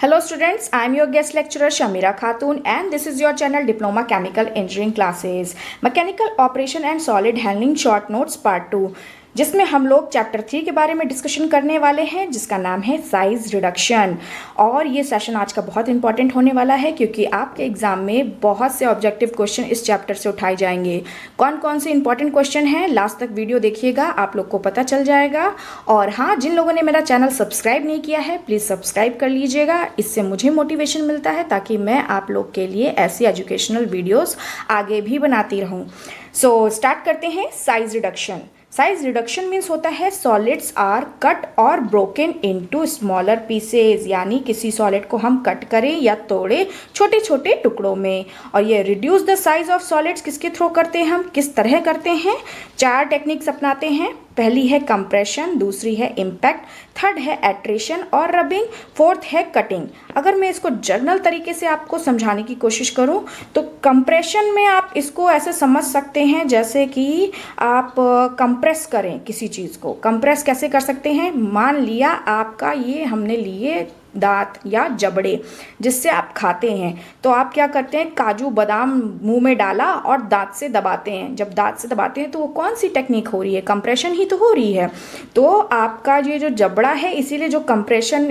Hello students, I am your guest lecturer Shamira Khatun and this is your channel Diploma Chemical Engineering Classes, Mechanical Operation and Solid Handling Short Notes Part 2, जिसमें हम लोग chapter 3 के बारे में discussion करने वाले हैं जिसका नाम है साइज रिडक्शन। और ये सेशन आज का बहुत इंपॉर्टेंट होने वाला है क्योंकि आपके एग्जाम में बहुत से ऑब्जेक्टिव क्वेश्चन इस चैप्टर से उठाए जाएंगे। कौन कौन से इंपॉर्टेंट क्वेश्चन हैं लास्ट तक वीडियो देखिएगा, आप लोग को पता चल जाएगा। और हाँ, जिन लोगों ने मेरा चैनल सब्सक्राइब नहीं किया है प्लीज़ सब्सक्राइब कर लीजिएगा, इससे मुझे मोटिवेशन मिलता है ताकि मैं आप लोग के लिए ऐसी एजुकेशनल वीडियोज़ आगे भी बनाती रहूँ। सो स्टार्ट करते हैं size reduction. Size reduction means होता है सॉलिड्स आर कट और ब्रोकन इनटू स्मॉलर पीसेज, यानी किसी सॉलिड को हम कट करें या तोड़े छोटे छोटे टुकड़ों में। और ये reduce the size of solids किसके थ्रू करते हैं, हम किस तरह करते हैं। 4 टेक्निक्स अपनाते हैं। पहली है कंप्रेशन, दूसरी है इम्पैक्ट, थर्ड है एट्रेशन और रबिंग, फोर्थ है कटिंग। अगर मैं इसको जर्नल तरीके से आपको समझाने की कोशिश करूं तो कंप्रेशन में आप इसको ऐसे समझ सकते हैं जैसे कि आप कंप्रेस करें किसी चीज़ को। कंप्रेस कैसे कर सकते हैं, मान लिया आपका ये हमने लिए दांत या जबड़े जिससे आप खाते हैं, तो आप क्या करते हैं, काजू बादाम मुंह में डाला और दांत से दबाते हैं। जब दांत से दबाते हैं तो वो कौन सी टेक्निक हो रही है, कंप्रेशन ही तो हो रही है। तो आपका ये जो जबड़ा है, इसीलिए जो कंप्रेशन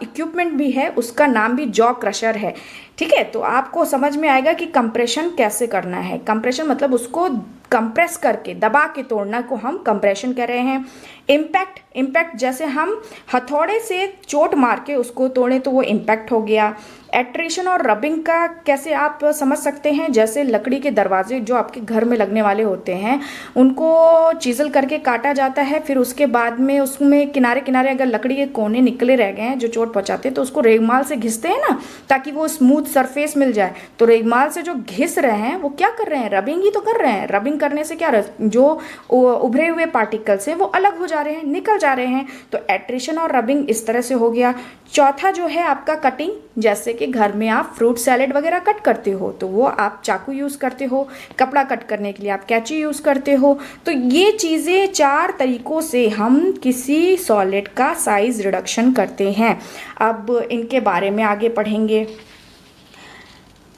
इक्विपमेंट भी है उसका नाम भी जॉ क्रशर है। ठीक है, तो आपको समझ में आएगा कि कंप्रेशन कैसे करना है। कंप्रेशन मतलब उसको कंप्रेस करके दबा के तोड़ना को हम कंप्रेशन कह रहे हैं। इम्पैक्ट जैसे हम हथौड़े से चोट मार के उसको तोड़ें तो वो इम्पैक्ट हो गया। एट्रेशन और रबिंग का कैसे आप समझ सकते हैं, जैसे लकड़ी के दरवाजे जो आपके घर में लगने वाले होते हैं उनको चीज़ल करके काटा जाता है, फिर उसके बाद में उसमें किनारे किनारे अगर लकड़ी के कोने निकले रह गए हैं जो चोट पहुंचाते हैं तो उसको रेगमाल से घिसते हैं ना, ताकि वो स्मूथ सरफेस मिल जाए। तो रेगमाल से जो घिस रहे हैं वो क्या कर रहे हैं, रबिंग ही तो कर रहे हैं। रबिंग करने से क्या जो उभरे हुए पार्टिकल्स हैं वो अलग हो जा रहे हैं, निकल जा रहे हैं। तो एट्रेशन और रबिंग इस तरह से हो गया। चौथा जो है आपका कटिंग, जैसे कि घर में आप फ्रूट सैलेड वगैरह कट करते हो तो वो आप चाकू यूज़ करते हो, कपड़ा कट करने के लिए आप कैंची यूज़ करते हो। तो ये चीज़ें 4 तरीकों से हम किसी सॉलिड का साइज रिडक्शन करते हैं। अब इनके बारे में आगे पढ़ेंगे।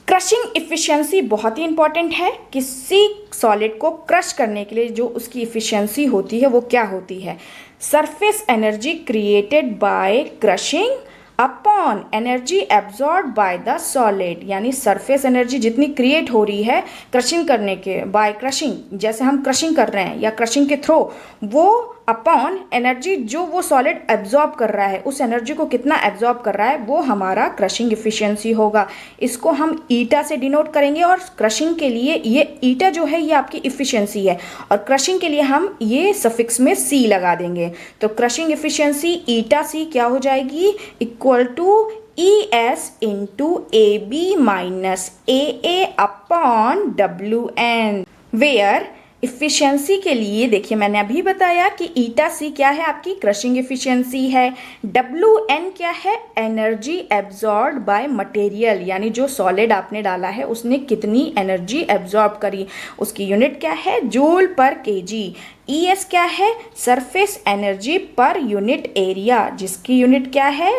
क्रशिंग इफ़िशियंसी बहुत ही इंपॉर्टेंट है। किसी सॉलिड को क्रश करने के लिए जो उसकी इफ़िशियंसी होती है वो क्या होती है, surface energy created by crushing upon energy absorb by the solid, यानी सरफेस एनर्जी जितनी क्रिएट हो रही है क्रशिंग करने के, बाय क्रशिंग, जैसे हम क्रशिंग कर रहे हैं या क्रशिंग के थ्रू, वो अपॉन एनर्जी जो वो सॉलिड एब्जॉर्ब कर रहा है, उस एनर्जी को कितना एब्जॉर्ब कर रहा है वो हमारा क्रशिंग इफिशियंसी होगा। इसको हम ईटा से डिनोट करेंगे और क्रशिंग के लिए ये ईटा जो है ये आपकी इफिशियंसी है और क्रशिंग के लिए हम ये सफिक्स में सी लगा देंगे। तो क्रशिंग इफिशियंसी ईटा सी क्या हो जाएगी, equal to ES into AB minus AA upon WN, where efficiency के लिए देखिए मैंने अभी बताया कि ईटा सी क्या है, आपकी क्रशिंग इफ़िशियंसी है। WN क्या है, एनर्जी एब्जॉर्ब बाय मटेरियल, यानी जो सॉलिड आपने डाला है उसने कितनी एनर्जी एब्जॉर्ब करी, उसकी यूनिट क्या है, जूल पर केजी। ES क्या है, surface energy per unit area, जिसकी यूनिट क्या है,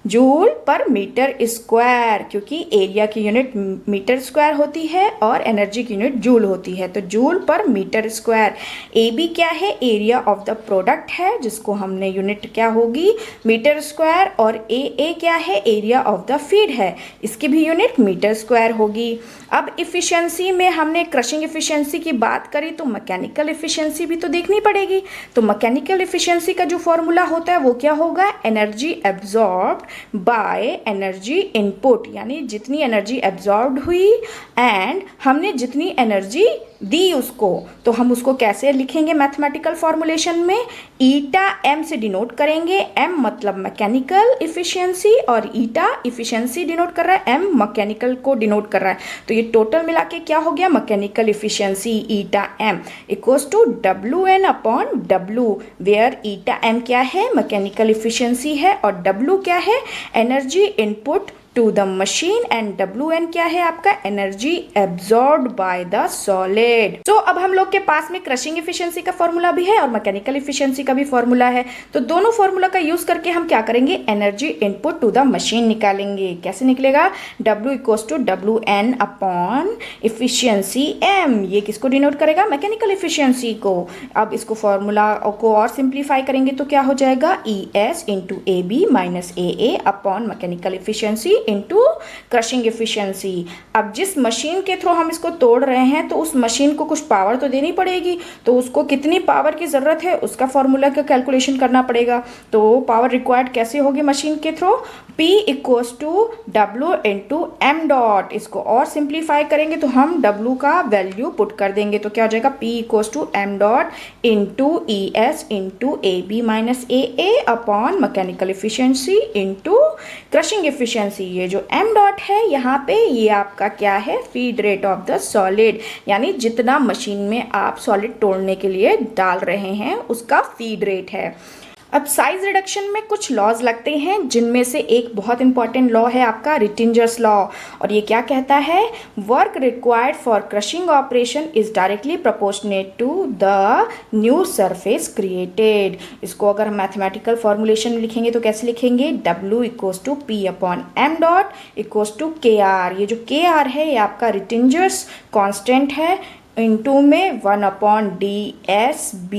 जूल पर मीटर स्क्वायर, क्योंकि एरिया की यूनिट मीटर स्क्वायर होती है और एनर्जी की यूनिट जूल होती है, तो जूल पर मीटर स्क्वायर। AB क्या है, एरिया ऑफ द प्रोडक्ट है जिसको हमने यूनिट क्या होगी, मीटर स्क्वायर। और AA क्या है, एरिया ऑफ द फीड है, इसकी भी यूनिट मीटर स्क्वायर होगी। अब इफ़िशियंसी में हमने क्रशिंग इफ़िशियंसी की बात करी तो मैकेनिकल इफ़िशियंसी भी तो देखनी पड़ेगी। तो मैकेनिकल इफ़िशियंसी का जो फॉर्मूला होता है वो क्या होगा, energy absorb by energy input, यानी जितनी एनर्जी एब्जॉर्ब्ड हुई एंड हमने जितनी एनर्जी दी उसको, तो हम उसको कैसे लिखेंगे मैथमेटिकल फॉर्मूलेशन में, ईटा m से डिनोट करेंगे। m मतलब मैकेनिकल इफिशियंसी और ईटा इफिशियंसी डिनोट कर रहा है, m मैकेनिकल को डिनोट कर रहा है, तो ये टोटल मिला के क्या हो गया, mechanical efficiency eta m equals to WN upon W, where eta m क्या है, मैकेनिकल इफिशियंसी है और W क्या है, energy input to the machine and WN क्या है आपका energy absorbed by the solid. तो अब हम लोग के पास में क्रशिंग इफिशियंसी का फॉर्मूला भी है और मैकेनिकल इफिशियंसी का भी फॉर्मूला है। तो दोनों फॉर्मूला का यूज करके हम क्या करेंगे, energy input to the machine निकालेंगे। कैसे निकलेगा, W equals to WN upon efficiency M। ये किसको डिनोट करेगा, मैकेनिकल इफिशियंसी को। अब इसको फॉर्मूला को और सिंप्लीफाई करेंगे तो क्या हो जाएगा, ES into AB minus AA upon mechanical efficiency into crushing efficiency. अब जिस मशीन के थ्रू हम इसको तोड़ रहे हैं तो उस मशीन को कुछ पावर तो देनी पड़ेगी, तो उसको कितनी पावर की ज़रूरत है उसका फॉर्मूला का कैलकुलेशन करना पड़ेगा। तो पावर रिक्वायर्ड कैसे होगी मशीन के through, P equals to W into M dot. इसको और सिंप्लीफाई करेंगे तो हम W का वैल्यू पुट कर देंगे तो क्या हो जाएगा, P equals to M dot into ES into AB minus AA upon mechanical efficiency into crushing efficiency. ये जो M डॉट है यहाँ पे ये आपका क्या है, feed rate of the solid, यानी जितना मशीन में आप सॉलिड तोड़ने के लिए डाल रहे हैं उसका फीड रेट है। अब साइज रिडक्शन में कुछ लॉज लगते हैं जिनमें से एक बहुत इंपॉर्टेंट लॉ है आपका रिटिंजर्स लॉ, और ये क्या कहता है, work required for crushing operation is directly proportionate to the new surface created. इसको अगर हम मैथमेटिकल फॉर्मुलेशन लिखेंगे तो कैसे लिखेंगे, W equals to P upon M dot equals to KR। ये जो KR है ये आपका रिटिंजर्स कॉन्स्टेंट है, इंटू में 1 अपॉन DSB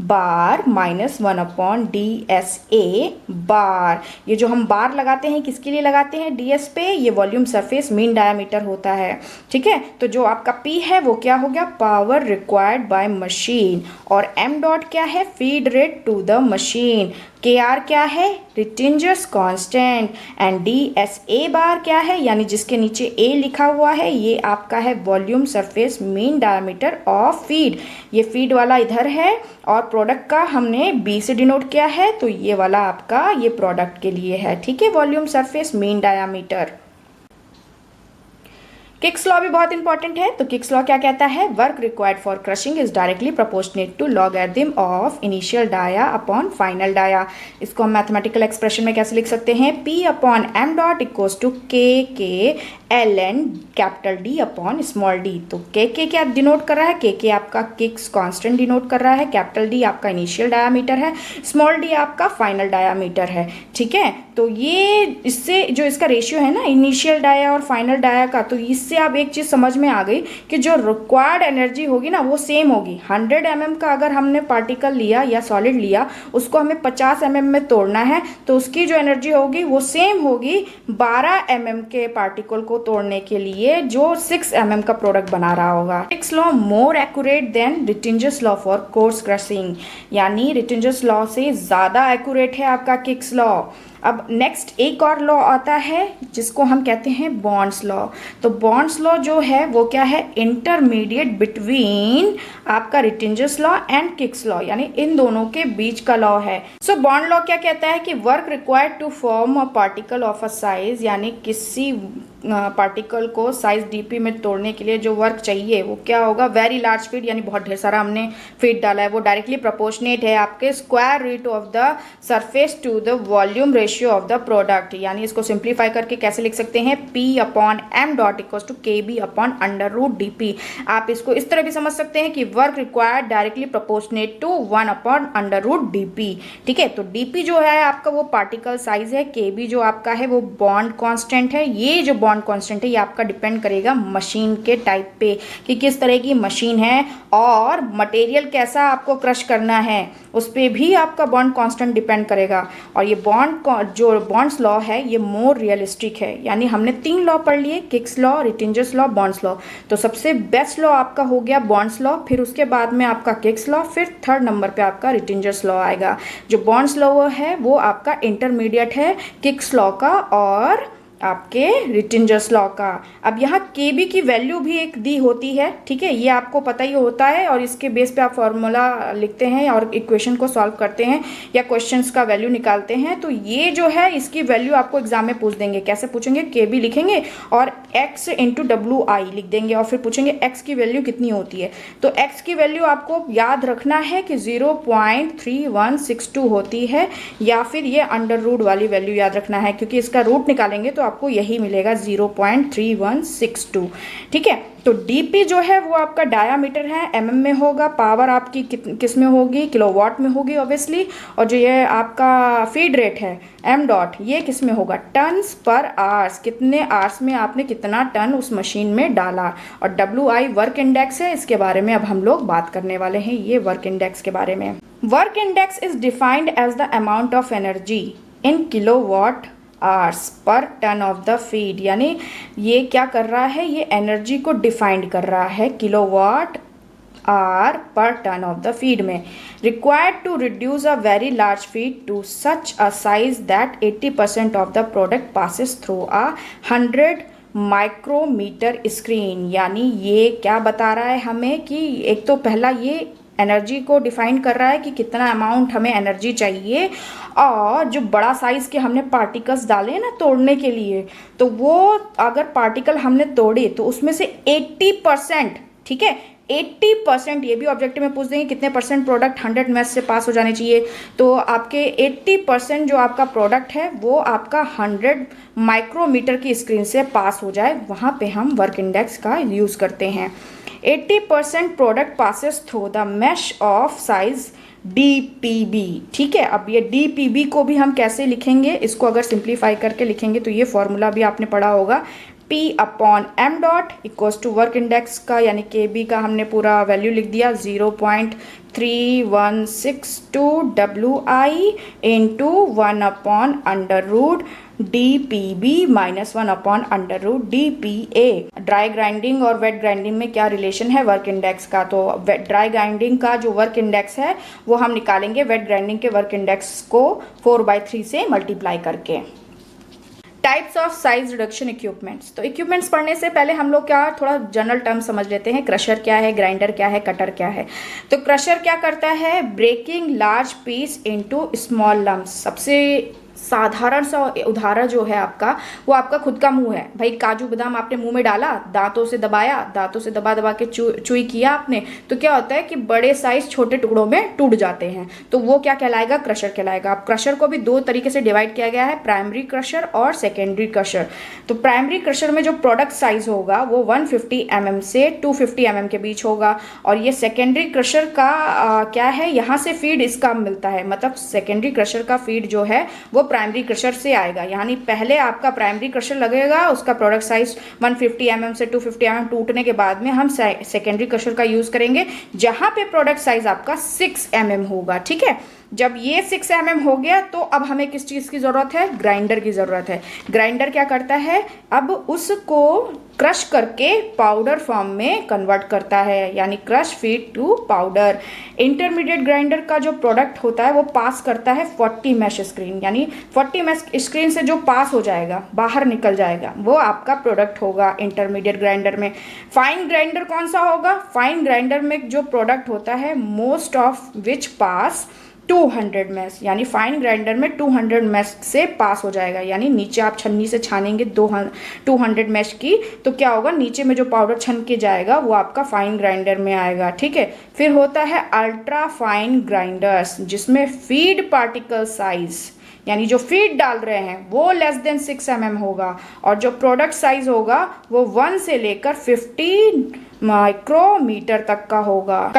बार माइनस 1 अपॉन DSA बार। ये जो हम बार लगाते हैं किसके लिए लगाते हैं, DS पे, ये वॉल्यूम सरफेस मीन डायमीटर होता है, ठीक है। तो जो आपका P है वो क्या हो गया, पावर रिक्वायर्ड बाय मशीन, और M डॉट क्या है, feed rate to the machine. KR क्या है, Rittinger's constant, and DSA bar क्या है, यानी जिसके नीचे A लिखा हुआ है ये आपका है volume surface mean diameter of feed. ये फीड वाला इधर है और प्रोडक्ट का हमने B से डिनोट किया है, तो ये वाला आपका ये प्रोडक्ट के लिए है, ठीक है, volume surface mean diameter. Kicks law भी बहुत इंपॉर्टेंट है। तो किक्स लॉ क्या कहता है, work required for crushing is directly proportionate to logarithm of initial dia upon final dia. इसको हम मैथमेटिकल एक्सप्रेशन में कैसे लिख सकते हैं, P upon M dot equals to K ln capital D upon small d। तो K क्या denote कर रहा है, K आपका किक्स कांस्टेंट डिनोट कर रहा है, कैपिटल D आपका इनिशियल डायामीटर है, स्मॉल d आपका फाइनल डायामीटर है, ठीक है। तो ये इससे जो इसका रेशियो है ना इनिशियल डाया और फाइनल डाया का, तो इससे आप एक चीज़ समझ में आ गई कि जो रिक्वायर्ड एनर्जी होगी ना वो सेम होगी। 100 mm का अगर हमने पार्टिकल लिया या सॉलिड लिया, उसको हमें 50 mm में तोड़ना है, तो उसकी जो एनर्जी होगी वो सेम होगी 12 mm के पार्टिकल को तोड़ने के लिए जो 6 mm का प्रोडक्ट बना रहा होगा। Kick's law more accurate than Rittinger's law for coarse crushing, यानी रिटिंजर्स लॉ से ज़्यादा एक्यूरेट है आपका किक्स लॉ। अब नेक्स्ट एक और लॉ आता है जिसको हम कहते हैं बॉन्ड्स लॉ। तो बॉन्ड्स लॉ जो है वो क्या है, इंटरमीडिएट बिटवीन आपका रिटिंजर्स लॉ एंड किक्स लॉ, यानी इन दोनों के बीच का लॉ है। सो बॉन्ड लॉ क्या कहता है कि work required to form a particle of a size, यानी किसी पार्टिकल को साइज DP में तोड़ने के लिए जो वर्क चाहिए वो क्या होगा, वेरी लार्ज फीड, यानी बहुत ढेर सारा हमने फीड डाला है, वो डायरेक्टली प्रोपोर्शनेट है आपके square root of the surface to the volume ratio of the product. यानी इसको सिंप्लीफाई करके कैसे लिख सकते हैं, P upon M dot equals to KB upon under root DP। आप इसको इस तरह भी समझ सकते हैं कि work required directly proportionate to 1 upon under root DP, ठीक है। तो DP जो है आपका वो पार्टिकल साइज है, KB जो आपका है वो बॉन्ड कॉन्स्टेंट है। ये जो बॉन्ड कांस्टेंट है ये आपका डिपेंड करेगा मशीन के टाइप पे कि किस तरह की मशीन है और मटेरियल कैसा आपको क्रश करना है, उस पर भी आपका बॉन्ड कांस्टेंट डिपेंड करेगा। और ये जो बॉन्ड्स लॉ है ये मोर रियलिस्टिक है, यानी हमने 3 लॉ पढ़ लिए, Kick's law, Rittinger's law, Bond's law. तो सबसे बेस्ट लॉ आपका हो गया बॉन्ड्स लॉ, फिर उसके बाद में आपका किक्स लॉ, फिर 3rd नंबर पे आपका रिटिंजर्स लॉ आएगा। जो बॉन्ड्स लॉ है वो आपका इंटरमीडिएट है किक्स लॉ का और आपके रिटिंजर्स लॉ का। अब यहाँ KB की वैल्यू भी एक दी होती है, ठीक है, ये आपको पता ही होता है, और इसके बेस पे आप फॉर्मूला लिखते हैं और इक्वेशन को सॉल्व करते हैं या क्वेश्चंस का वैल्यू निकालते हैं। तो ये जो है इसकी वैल्यू आपको एग्जाम में पूछ देंगे। कैसे पूछेंगे, KB लिखेंगे और x इंटू WI लिख देंगे और फिर पूछेंगे x की वैल्यू कितनी होती है। तो x की वैल्यू आपको याद रखना है कि 0.3162 होती है, या फिर ये अंडर रूट वाली वैल्यू याद रखना है, क्योंकि इसका रूट निकालेंगे तो आपको यही मिलेगा 0.3162। ठीक है, तो डीपी जो है वो आपका डायामीटर है, एमएम में होगा, पावर आपकी किस में होगी, किलोवाट में होगी ऑब्वियसली, और जो ये आपका फीड रेट है एम डॉट, ये किस में होगा, टन्स पर आवर्स, कितने आवर्स में आपने कितना टन उस मशीन में डाला। और डब्ल्यू आई वर्क इंडेक्स है, इसके बारे में अब हम लोग बात करने वाले हैं, ये वर्क इंडेक्स के बारे में। Work index is defined as the amount of energy in kilowatt hours per ton of the feed, यानी ये क्या कर रहा है, ये एनर्जी को डिफाइंड कर रहा है kilowatt hour per ton of the feed में, required to reduce a very large feed to such a size that 80% of the product passes through a 100 micrometer screen. यानी ये क्या बता रहा है हमें कि एक तो पहला ये एनर्जी को डिफाइन कर रहा है कि कितना अमाउंट हमें एनर्जी चाहिए, और जो बड़ा साइज़ के हमने पार्टिकल्स डाले ना तोड़ने के लिए, तो वो अगर पार्टिकल हमने तोड़े तो उसमें से 80%, ठीक है 80%, ये भी ऑब्जेक्टिव में पूछ देंगे कितने परसेंट प्रोडक्ट 100 मैच से पास हो जाने चाहिए, तो आपके 80% जो आपका प्रोडक्ट है वो आपका 100 माइक्रोमीटर की स्क्रीन से पास हो जाए, वहाँ पे हम वर्क इंडेक्स का यूज़ करते हैं। 80% product passes through the mash of size DPB। ठीक है, अब ये DPB को भी हम कैसे लिखेंगे, इसको अगर सिंप्लीफाई करके लिखेंगे तो ये फॉर्मूला भी आपने पढ़ा होगा, P upon M dot equals to work index का यानी KB का हमने पूरा वैल्यू लिख दिया 0.3162 WI into 1 upon under root DPB minus 1 upon under root DPA। Dry grinding और वेट ग्राइंडिंग में क्या रिलेशन है वर्क इंडेक्स का, तो ड्राई ग्राइंडिंग का जो वर्क इंडेक्स है वो हम निकालेंगे वेट ग्राइंडिंग के वर्क इंडेक्स को 4/3 से मल्टीप्लाई करके। Types of size reduction equipments, तो इक्विपमेंट्स पढ़ने से पहले हम लोग क्या थोड़ा जनरल टर्म समझ लेते हैं, क्रशर क्या है, ग्राइंडर क्या है, कटर क्या है। तो क्रशर क्या करता है, breaking large piece into small lumps. सबसे साधारण सा उदाहरण जो है आपका, वो आपका खुद का मुंह है। भाई काजू बादाम आपने मुंह में डाला, दांतों से दबाया, दांतों से दबा दबा के चुई किया आपने, तो क्या होता है कि बड़े साइज छोटे टुकड़ों में टूट जाते हैं, तो वो क्या कहलाएगा, क्रशर कहलाएगा। अब क्रशर को भी दो तरीके से डिवाइड किया गया है, प्राइमरी क्रशर और सेकेंडरी क्रशर। तो प्राइमरी क्रशर में जो प्रोडक्ट साइज होगा वो 150 mm से 250 mm के बीच होगा, और ये सेकेंडरी क्रशर का क्या है, यहाँ से फीड इसका मिलता है, मतलब सेकेंडरी क्रशर का फीड जो है वो प्राइमरी क्रशर से आएगा। यानी पहले आपका प्राइमरी क्रशर लगेगा, उसका प्रोडक्ट साइज 150 mm से 250 mm टूटने के बाद में हम सेकेंडरी क्रशर का यूज करेंगे, जहां पे प्रोडक्ट साइज आपका 6 mm होगा। ठीक है, जब ये 6 mm हो गया तो अब हमें किस चीज़ की ज़रूरत है, ग्राइंडर की ज़रूरत है। ग्राइंडर क्या करता है, अब उसको क्रश करके पाउडर फॉर्म में कन्वर्ट करता है, यानी crush feed to powder. Intermediate grinder का जो प्रोडक्ट होता है वो पास करता है 40 मैश स्क्रीन, यानी 40 मैश स्क्रीन से जो पास हो जाएगा, बाहर निकल जाएगा, वो आपका प्रोडक्ट होगा इंटरमीडिएट ग्राइंडर में। फाइन ग्राइंडर कौन सा होगा, फाइन ग्राइंडर में जो प्रोडक्ट होता है most of which pass 200 mesh, यानी फाइन ग्राइंडर में 200 मैश से पास हो जाएगा, यानी नीचे आप छन्नी से छानेंगे 200 मैश की, तो क्या होगा, नीचे में जो पाउडर छन के जाएगा वो आपका फाइन ग्राइंडर में आएगा। ठीक है, फिर होता है अल्ट्रा फाइन ग्राइंडर्स, जिसमें फीड पार्टिकल साइज, यानी जो फीड डाल रहे हैं वो लेस देन 6 mm होगा, और जो प्रोडक्ट साइज होगा वो 1 से लेकर 50 माइक्रोमीटर तक का होगा।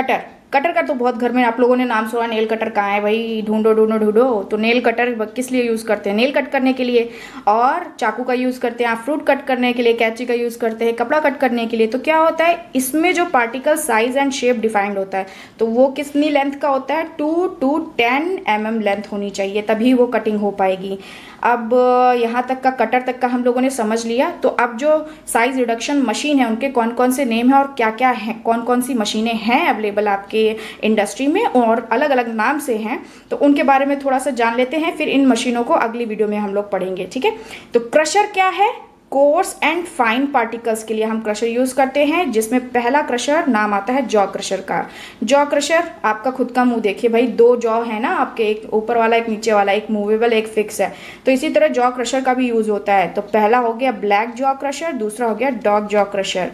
कटर का तो बहुत घर में आप लोगों ने नाम सुना, नेल कटर कहाँ है भाई, ढूंढो ढूंढो ढूंढो। तो नेल कटर किस लिए यूज़ करते हैं, नेल कट करने के लिए, और चाकू का यूज़ करते हैं, आप फ्रूट कट करने के लिए कैंची का यूज़ करते हैं, कपड़ा कट करने के लिए। तो क्या होता है, इसमें जो particle size and shape defined होता है, तो वो कितनी लेंथ का होता है, 2 to 10 mm लेंथ होनी चाहिए, तभी वो कटिंग हो पाएगी। अब यहाँ तक का कटर तक का हम लोगों ने समझ लिया। तो अब जो साइज रिडक्शन मशीन है उनके कौन कौन से नेम है और क्या क्या है, कौन कौन सी मशीनें हैं अवेलेबल आपके इंडस्ट्री में और अलग अलग नाम से हैं, तो उनके बारे में थोड़ा सा जान लेते हैं, फिर इन मशीनों को अगली वीडियो में हम लोग पढ़ेंगे। ठीक है, तो क्रशर क्या है, कोर्स एंड फाइन पार्टिकल्स के लिए हम क्रशर यूज करते हैं, जिसमें पहला क्रशर नाम आता है जॉ क्रशर का। जॉ क्रशर आपका खुद का मुंह देखिए भाई, 2 जॉ है ना आपके, एक ऊपर वाला एक नीचे वाला, एक मूवेबल एक फिक्स है, तो इसी तरह जॉ क्रशर का भी यूज होता है। तो पहला हो गया ब्लैक जॉ क्रशर, दूसरा हो गया डॉग जॉ क्रशर।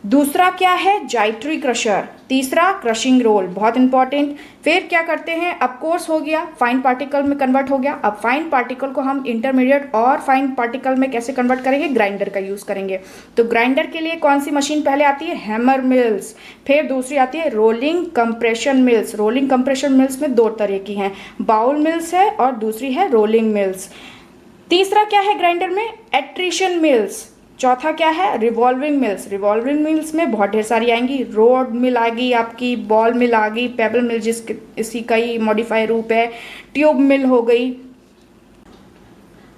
दूसरा क्या है, जाइट्री क्रशर। तीसरा, क्रशिंग रोल, बहुत इंपॉर्टेंट। फिर क्या करते हैं, अब कोर्स हो गया, फाइन पार्टिकल में कन्वर्ट हो गया। अब फाइन पार्टिकल को हम इंटरमीडिएट और फाइन पार्टिकल में कैसे कन्वर्ट करेंगे, ग्राइंडर का यूज़ करेंगे। तो ग्राइंडर के लिए कौन सी मशीन पहले आती है, हैमर मिल्स। फिर दूसरी आती है rolling compression mills. Rolling compression mills में दो तरह की हैं, बाउल मिल्स है और दूसरी है रोलिंग मिल्स। तीसरा क्या है ग्राइंडर में, एट्रिशन मिल्स। चौथा क्या है, रिवॉल्विंग मिल्स। रिवॉल्विंग मिल्स में बहुत ढेर सारी आएंगी, रोड मिल आएगी आपकी, बॉल मिल आ गई, पेबल मिल जिसके इसी का ही मॉडिफाई रूप है, ट्यूब मिल हो गई।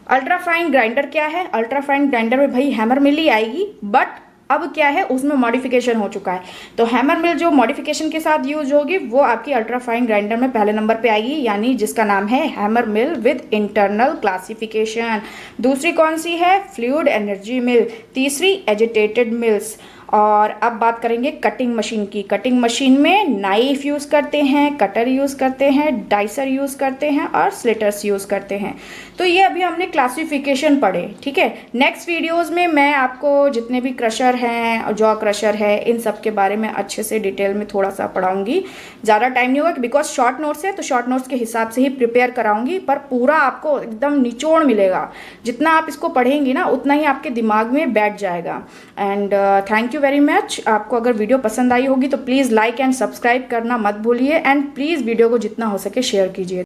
अल्ट्रा फाइन ग्राइंडर क्या है, अल्ट्रा फाइन ग्राइंडर में भाई हैमर मिल ही आएगी, बट अब क्या है उसमें मॉडिफिकेशन हो चुका है। तो हैमर मिल जो मॉडिफिकेशन के साथ यूज होगी वो आपकी अल्ट्रा फाइन ग्राइंडर में पहले नंबर पे आएगी, यानी जिसका नाम है hammer mill with internal classification. दूसरी कौन सी है, फ्लूइड एनर्जी मिल। तीसरी एजिटेटेड मिल्स। और अब बात करेंगे कटिंग मशीन की। कटिंग मशीन में नाइफ यूज़ करते हैं, कटर यूज़ करते हैं, डाइसर यूज़ करते हैं और स्लिटर्स यूज़ करते हैं। तो ये अभी हमने क्लासिफिकेशन पढ़े, ठीक है। नेक्स्ट वीडियोस में मैं आपको जितने भी क्रशर हैं और जॉ क्रशर है इन सब के बारे में अच्छे से डिटेल में थोड़ा सा पढ़ाऊंगी। ज़्यादा टाइम नहीं होगा बिकॉज शॉर्ट नोट्स है, तो शॉर्ट नोट्स के हिसाब से ही प्रिपेयर कराऊंगी, पर पूरा आपको एकदम निचोड़ मिलेगा। जितना आप इसको पढ़ेंगी ना उतना ही आपके दिमाग में बैठ जाएगा। And thank you very much. आपको अगर वीडियो पसंद आई होगी तो प्लीज़ लाइक एंड सब्सक्राइब करना मत भूलिए, एंड प्लीज़ वीडियो को जितना हो सके शेयर कीजिए।